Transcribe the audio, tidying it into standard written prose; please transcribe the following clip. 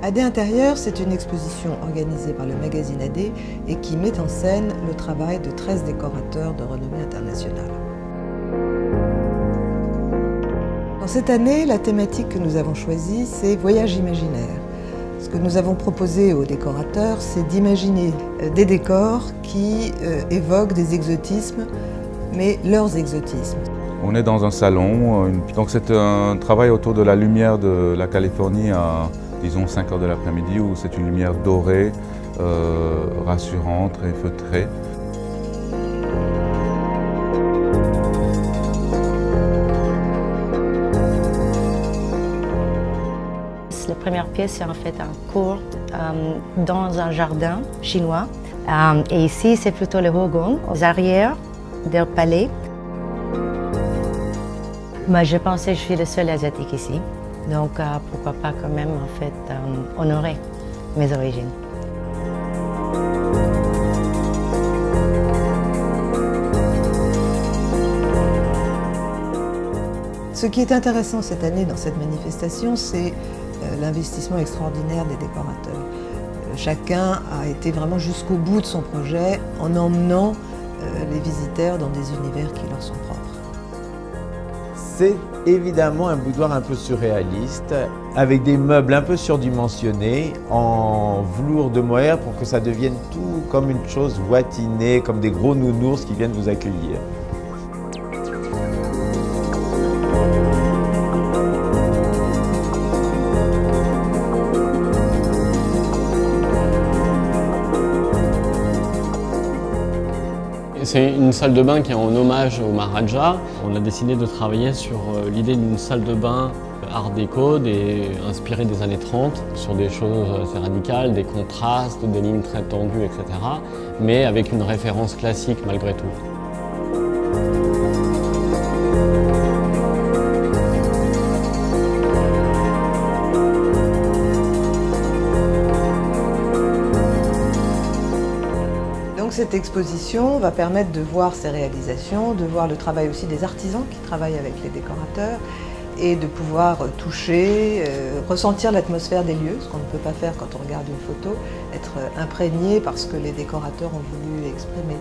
AD Intérieur, c'est une exposition organisée par le magazine AD et qui met en scène le travail de 13 décorateurs de renommée internationale. Dans cette année, la thématique que nous avons choisie, c'est Voyage imaginaire. Ce que nous avons proposé aux décorateurs, c'est d'imaginer des décors qui évoquent des exotismes, mais leurs exotismes. On est dans un salon, donc c'est un travail autour de la lumière de la Californie à, disons, 5 h de l'après-midi, où c'est une lumière dorée, rassurante, très feutrée. La première pièce, c'est en fait un cours dans un jardin chinois. Et ici, c'est plutôt le Hogong, aux arrières du palais. Moi, je pensais que je suis le seul asiatique ici. Donc, pourquoi pas quand même, en fait, honorer mes origines. Ce qui est intéressant cette année dans cette manifestation, c'est l'investissement extraordinaire des décorateurs. Chacun a été vraiment jusqu'au bout de son projet en emmenant les visiteurs dans des univers qui leur sont propres. C'est évidemment un boudoir un peu surréaliste, avec des meubles un peu surdimensionnés, en velours de mohair pour que ça devienne tout comme une chose voitinée, comme des gros nounours qui viennent vous accueillir. C'est une salle de bain qui est en hommage au Maharaja. On a décidé de travailler sur l'idée d'une salle de bain art déco, inspirée des années 30, sur des choses assez radicales, des contrastes, des lignes très tendues, etc. Mais avec une référence classique malgré tout. Donc cette exposition va permettre de voir ces réalisations, de voir le travail aussi des artisans qui travaillent avec les décorateurs et de pouvoir toucher, ressentir l'atmosphère des lieux, ce qu'on ne peut pas faire quand on regarde une photo, être imprégné par ce que les décorateurs ont voulu exprimer.